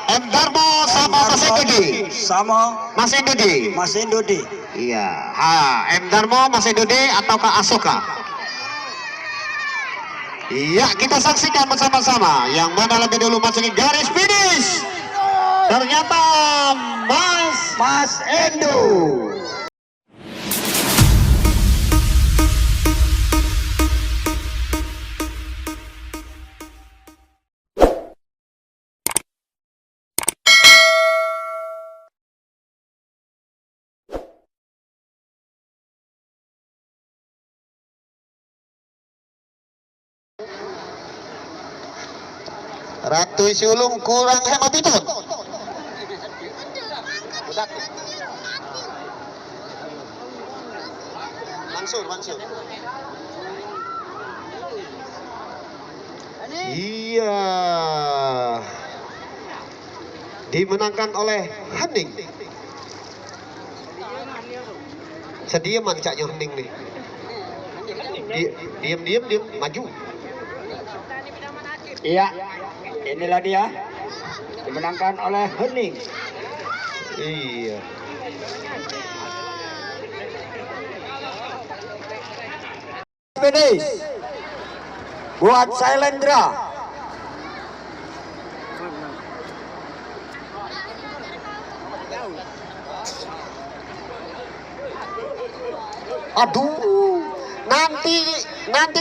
M Darmo sama Mas Endudi. Sama Mas Endudi. Mas Endudi. Iya. M Darmo, Mas Endudi ataukah Asoka? Iya, kita saksikan bersama-sama yang mana lebih dulu masuki garis finish. Ternyata Mas Endu. Ratu Sulung kurang hemat itu. Mansur. Iya. Dimenangkan oleh Hening. Sedia mancaknya Hening nih. Diam, maju. Iya, inilah dia dimenangkan oleh Hening. Iya. Finish buat Sailendra. Aduh, nanti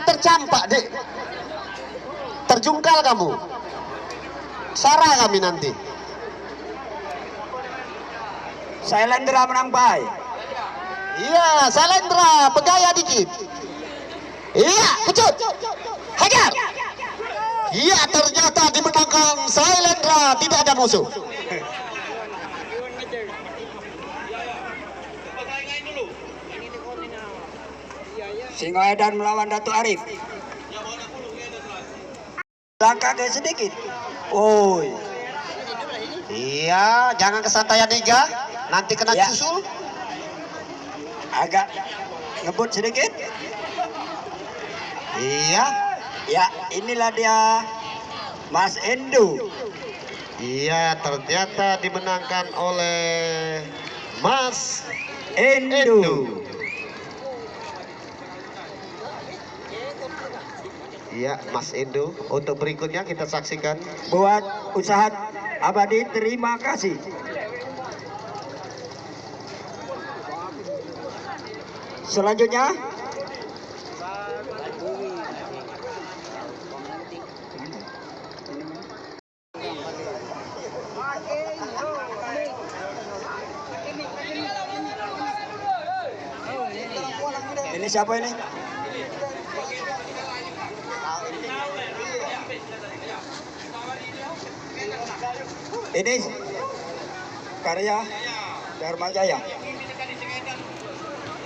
tercampak dek, terjungkal kamu, sarah kami nanti. Sailendra menang bye. Iya, Sailendra pegaya dikit. Iya, pecut, hajar. Iya, ternyata dimenangkan Sailendra, tidak ada musuh. Singoedan melawan Datu Arif. Langkah ke sedikit. Oi. Iya, jangan kesantaian Iga, nanti kena Ya. susul. Agak ngebut sedikit. Iya. Ya, inilah dia Mas Endu. Iya, ternyata dimenangkan oleh Mas Endu. Endu. Iya, Mas Endu. Untuk berikutnya kita saksikan. Buat usaha abadi, terima kasih. Selanjutnya ini siapa ini? Ini karya Dharma Jaya.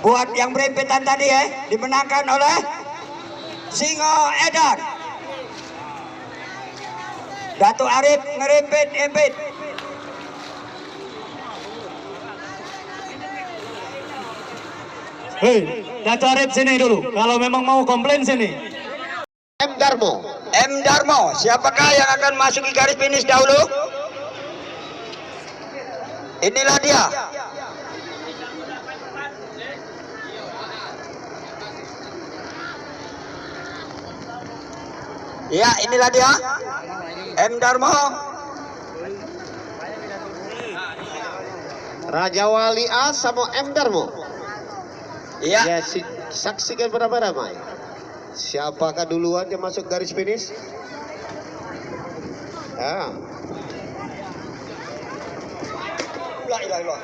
Buat yang berempetan tadi dimenangkan oleh Singoedan. Datu Arif ngerempet-empet. Hei, Datu Arif sini dulu. Kalau memang mau komplain sini. M Darmo. M Darmo, siapakah yang akan masuki garis finish dahulu? Inilah dia. Ya, inilah dia. M Darmo. Raja Wali A sama M Darmo. Ya, Ya, saksikan beramai-ramai. Siapakah duluan yang masuk garis finish? Ah.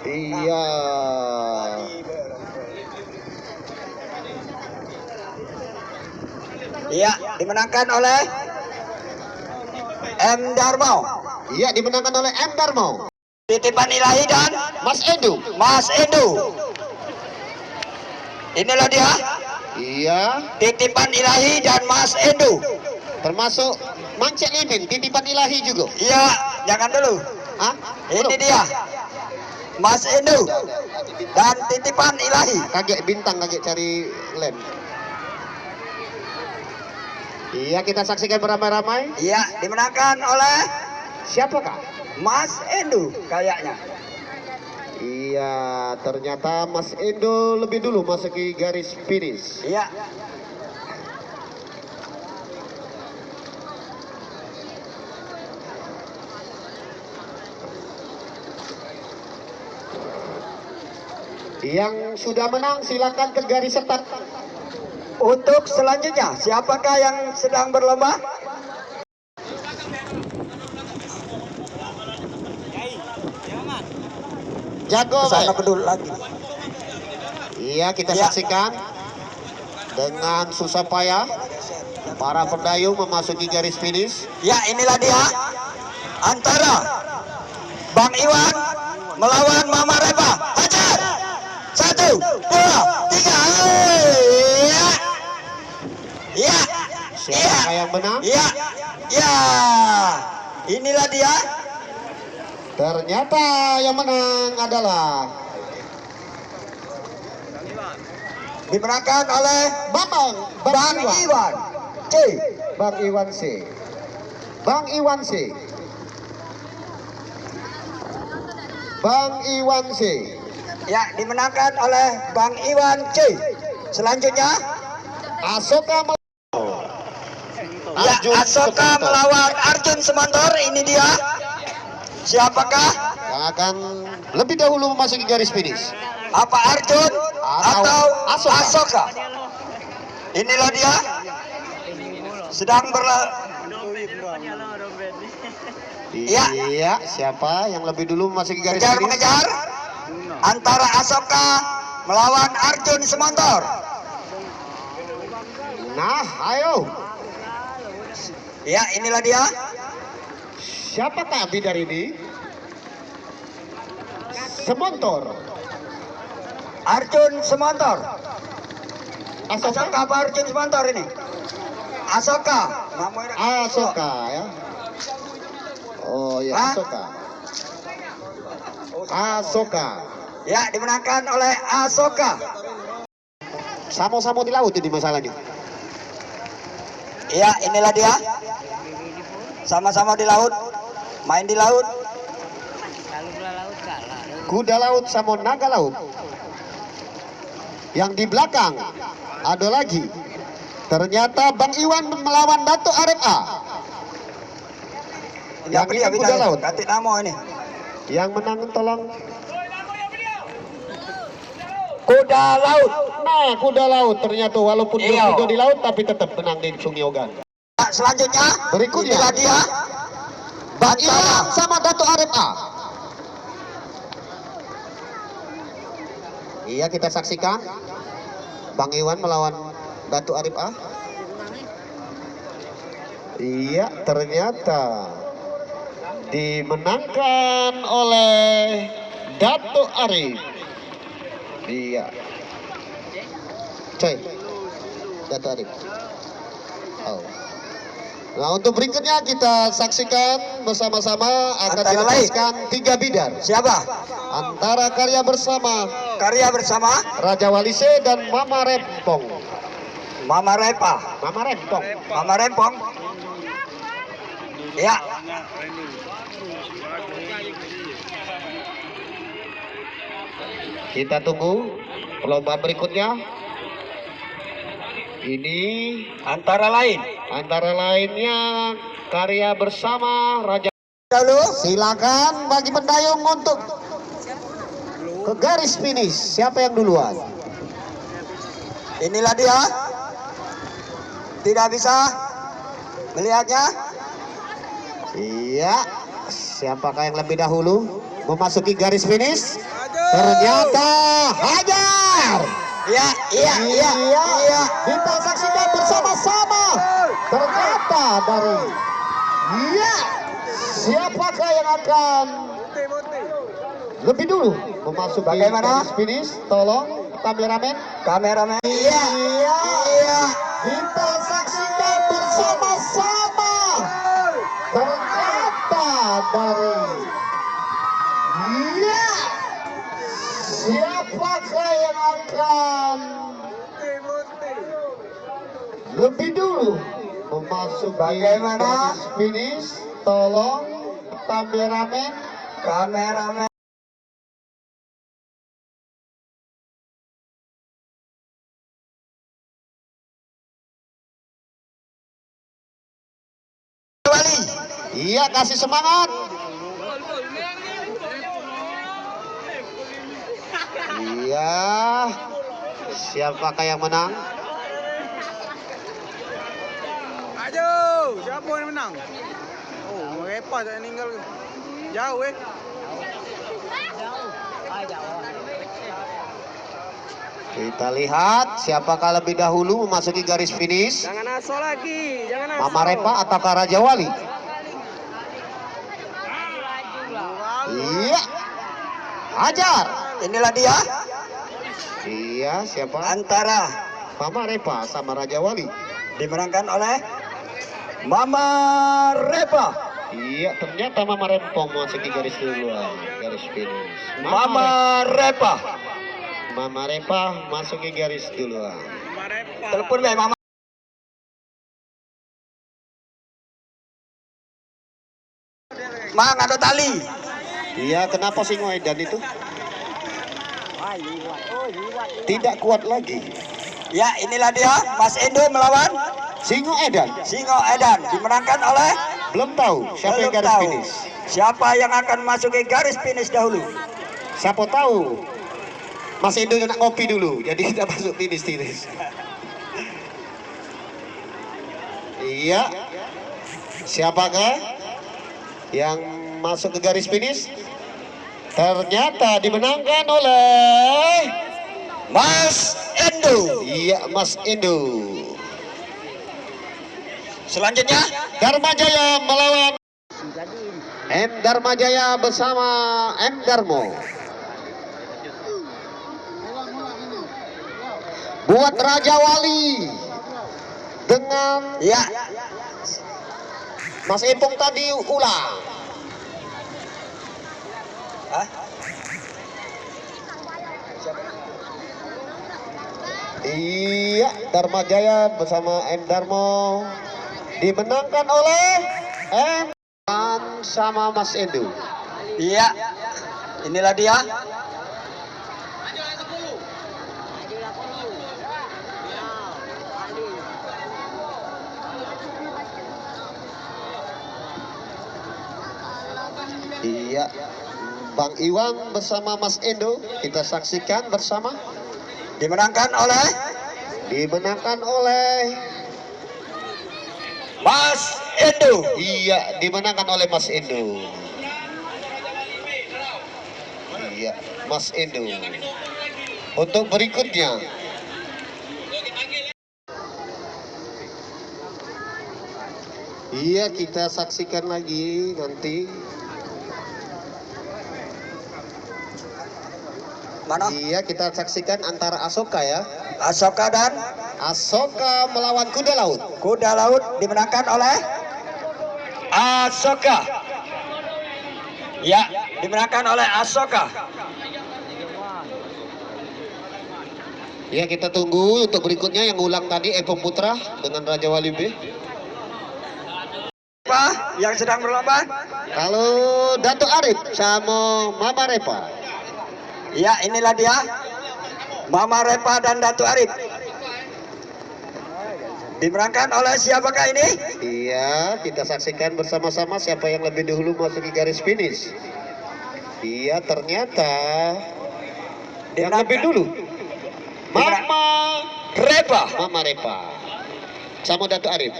Iya. Iya, dimenangkan oleh M Darmo. Iya, dimenangkan oleh M Darmo. Titipan ilahi dan Mas Endu. Mas Endu. Inilah dia. Iya, Titipan ilahi dan Mas Endu. termasuk Mancek Limin, titipan ilahi juga. Iya, jangan dulu. Hah? Ini dia Mas Endu dan titipan ilahi. Kaget bintang, kaget cari lem. Iya, kita saksikan beramai-ramai. Iya, dimenangkan oleh Siapakah? Mas Endo kayaknya. Iya, ternyata Mas Endo lebih dulu masuki garis finish. Iya. Yang sudah menang silakan ke garis start. Untuk selanjutnya, siapakah yang sedang berlomba? Jago Sana baik. pedul lagi. Iya, kita Ya. saksikan dengan susah payah para pendayung memasuki garis finish. Ya, inilah dia antara Bang Iwan melawan Mama Repa. Hajar! 1, 2, 3. Ya. Ya. Siapakah yang menang? Ya. Ya. Inilah dia. Ternyata yang menang adalah Dimenangkan oleh Bang Iwan C. Bang Iwan C. Bang Iwan C. Bang Iwan C. Ya, dimenangkan oleh Bang Iwan C. Selanjutnya, Asoka ya, Asoka melawan Arjun Semontor. Ini dia. Siapakah? yang akan lebih dahulu memasuki garis finish. Apa Arjun atau Asoka? Inilah dia. Sedang Ya. Iya, siapa yang lebih dulu memasuki garis kejar finish? mengejar antara Asoka melawan Arjun Semontor. Nah, ayo. Ya, inilah dia. Siapakah bidar ini? Semontor. Arjun Semontor. Asoka. Asoka apa Arjun Semontor ini? Asoka. Asoka ya. Oh ya, Hah? Asoka. Asoka. Ya, dimenangkan oleh Asoka. Samo-samo di laut ini masalahnya. Ya, inilah dia. Sama-sama di laut. Main di laut. Kuda laut sama naga laut. Yang di belakang ada lagi. Ternyata Bang Iwan melawan Dato Arif A. Yang ini kuda laut. Ganti nama ini. Yang menang tolong. Kuda laut. Nah, kuda laut ternyata walaupun Iya. kuda di laut tapi tetap menang di Sungai Ogan. Selanjutnya, Berikutnya. inilah dia. Bang Iwan sama Dato Arif A. Iya, kita saksikan Bang Iwan melawan Dato Arif A. Iya, ternyata dimenangkan oleh Dato Arif. Iya. Coy. Dato Arif. Oh. Nah, untuk berikutnya kita saksikan bersama-sama akan Antara dilepaskan 3 bidar. Siapa? Antara karya bersama Karya bersama Raja Walise dan Mama Rempong. Mama Repa. Mama Rempong. Mama Rempong. Ya. Kita tunggu perlombaan berikutnya. Ini Antara lain. antara lainnya karya bersama Raja. Dulu. Silakan bagi pendayung untuk ke garis finish. Siapa yang duluan? Inilah dia. Tidak bisa melihatnya. Iya. Siapakah yang lebih dahulu memasuki garis finish? Ternyata Hajar. Ya, iya, iya, iya. Kita saksikan bersama-sama. Ternyata dari iya. Siapakah yang akan lebih dulu memasuki Bagaimana? garis finish? Tolong kameramen. Kameramen. Iya, Iya. iya. Kita saksikan bersama-sama. Ternyata dari iya. Siapakah yang akan lebih dulu memasuki Bagaimana? garis finish? Tolong kameramen. Kameramen. Wali. Iya, kasih semangat. Iya. Siapakah yang menang? Ayo, siapa yang menang? Oh, Repa tak meninggal. Jauh Kita lihat siapakah lebih dahulu memasuki garis finish. Jangan aso lagi, jangan aso. Mama Repa atau Raja Wali? Iya. Hajar. Inilah dia Iya, siapa? antara Mama Repa sama Raja Wali. dimenangkan oleh Mama Repa. Iya, ternyata Mama Repa memasuki garis duluan, garis finish. Mama Repa. Mama Repa masuki garis duluan. Telepon be Mama. Mang ada tali. Iya, kenapa sih Edan itu? Tidak kuat lagi. Ya, inilah dia Mas Endo melawan Singo Edan. Singo Edan, dimenangkan oleh Belum tahu siapa yang belum garis tahu. finish. Siapa yang akan masuk ke garis finish dahulu? Siapa tahu Mas Endo nak kopi dulu, jadi kita masuk finish. Iya. Siapakah yang masuk ke garis finish? Ternyata dimenangkan oleh Mas Endo. Iya, Mas Endo. Selanjutnya Dharma Jaya melawan M Dharma Jaya bersama M Darmo. Buat Raja Wali dengan ya Mas Ipung tadi ulang. Hah? Iya, Dharma Jaya bersama M Darmo dimenangkan oleh M sama Mas Endo. Iya. Inilah dia. Iya, Bang Iwan bersama Mas Endo kita saksikan bersama. Dimenangkan oleh Mas Endo. Iya, dimenangkan oleh Mas Endo. Iya, Mas Endo. Untuk berikutnya, iya kita saksikan lagi nanti. Mana? Iya, kita saksikan antara Asoka ya. Asoka dan Asoka melawan kuda laut. kuda laut dimenangkan oleh Asoka. Ya, dimenangkan oleh Asoka. Ya, kita tunggu untuk berikutnya yang ulang tadi Epom Putra dengan Raja Wali B. Apa yang sedang berlomba? Kalau Dato Arif sama Mama Repa. Ya, inilah dia Mama Repa dan Datu Arif. Dimenangkan oleh siapakah ini? Iya, kita saksikan bersama-sama siapa yang lebih dahulu masuk ke garis finish. Iya, ternyata yang lebih dulu Mama Repa. Mama Repa sama Dato Arif.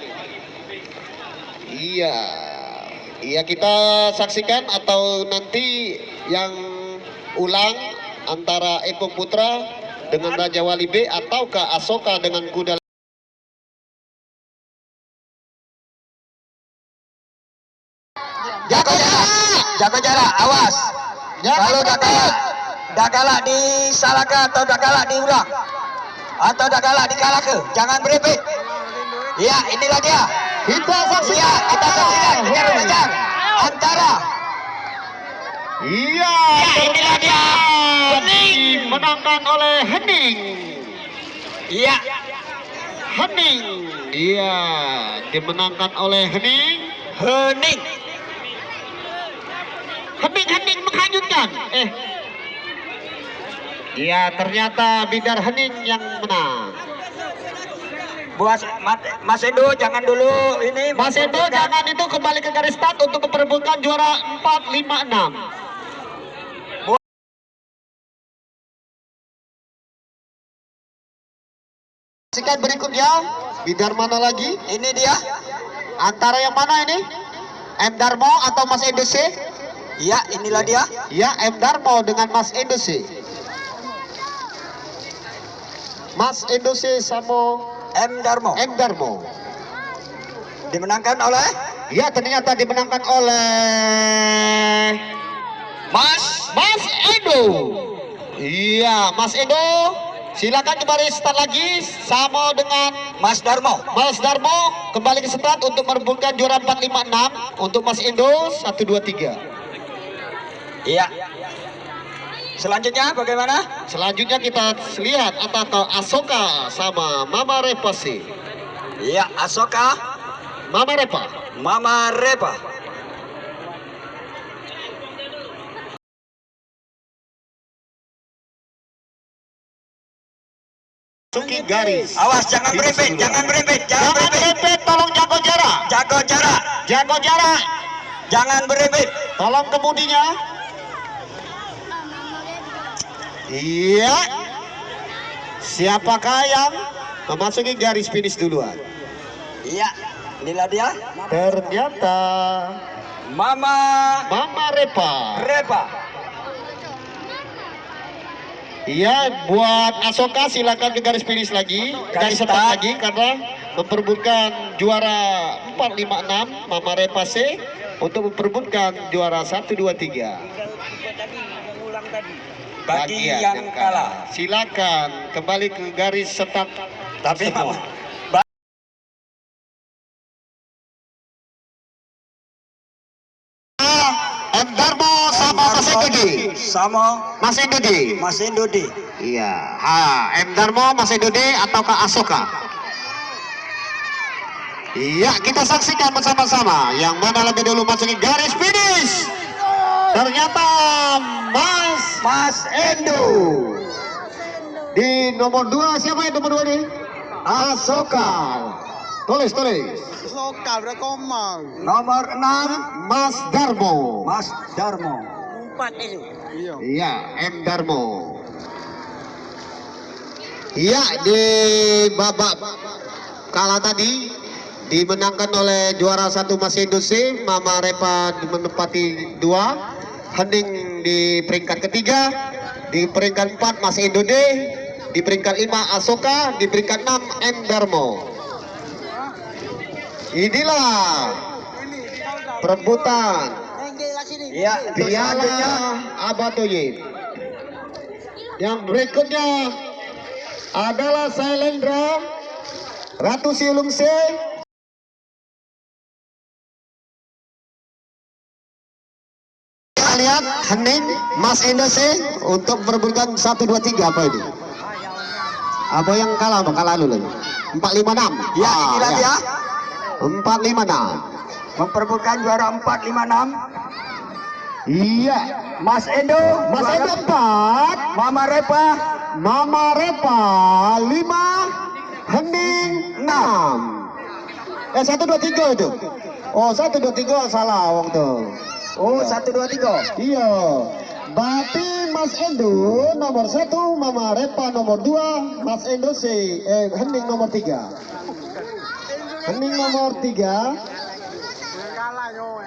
Iya, iya kita saksikan atau nanti yang ulang antara Epom Putra dengan Raja Wali B ataukah Asoka dengan kuda. Jaga jarak, awas. Kalau dah kalah disalahkan atau dah kalah diulang atau dah kalah dikalahkan, jangan beripik. Ya, inilah dia. Kita saksikan. Ya, kita saksikan kejar-kejar antara. Iya, inilah dia. dimenangkan oleh Hening. Iya, Hening. Iya, dimenangkan oleh Hening. Hening. Hening menghanyutkan. Iya, ternyata Bidar Hening yang menang. Mas Endo jangan dulu ini. Mas Endo jangan itu, kembali ke garis start untuk memperebutkan juara 4, 5, 6. Saksikan berikutnya, Bidar mana lagi? Ini dia. Antara yang mana ini? M Darmo atau Mas Endo C? Ya, inilah dia. Ya, M Darmo dengan Mas Endo C. Mas Endo C sama M Darmo. M Darmo. Dimenangkan oleh Ya, ternyata dimenangkan oleh Mas Endo. Iya, Mas Endo. Silakan kembali start lagi sama dengan Mas Darmo. Mas Darmo kembali ke start untuk merebutkan juara 4, 5, 6 untuk Mas Endo 1, 2, 3. Iya. Selanjutnya bagaimana? Selanjutnya kita lihat apakah Asoka sama Mama Repa sih. Iya, Asoka, Mama Repa. Mama Repa. Suki garis. Awas jangan berempet, jangan berempet, jangan Jangan berempet. berempet, tolong jaga jarak. Jaga jarak, Jaga jarak. jangan berempet. Tolong kemudinya. Iya. Siapakah yang memasuki garis finish duluan? Iya, inilah dia. Ternyata Mama Mama Repa. Repa. Iya, buat Asoka silakan ke garis finish lagi, garis start lagi karena memperebutkan juara 4, 5, 6 Mama Repa C untuk memperebutkan juara 1, 2, 3. Bagi yang kalah. Silakan kembali ke garis start. Tapi semua. M Darmo sama Mas Endodi. Sama Mas Endodi. Mas Endodi. Iya. M Darmo, Mas Endodi ataukah Asoka? Iya, kita saksikan bersama-sama yang mana lebih dulu masuki garis finish. Ternyata Mas Endo. Di nomor 2 siapa yang nomor 2 nih? Asoka. Tulis. Soka berkomang. Nomor 6 Mas Darmo. Mas Darmo. 4 itu. Iya. Iya, M Darmo. Iya, di babak kalah tadi dimenangkan oleh juara 1 Mas Endo C, Mama Repa menempati 2, Hening di peringkat ketiga, di peringkat 4 Mas Endo D, di peringkat 5 Asoka, di peringkat 6 M Darmo. Inilah perebutan Iya, Piala Abatoye. Yang berikutnya adalah Sailendra Ratu Silungse. Kita lihat Hening Mas Endose untuk merebutkan 1, 2, 3 apa ini? Apa yang kalah? Kalah dulu. 4, 5, 6. Ya, inilah dia. 4, 5, 6. Memperebutkan juara 4, 5, 6. Iya. Mas Endo. Mas Endo 4. Mama Repa. Mama Repa 5, Hening 6. 1, 2, 3 itu. Oh, 1, 2, 3 salah wong tuh. Oh, 1, 2, 3. Iya. Berarti Mas Endo nomor 1, Mama Repa nomor 2, Mas Endo Hening nomor 3. Hening nomor 3. Kalah yo.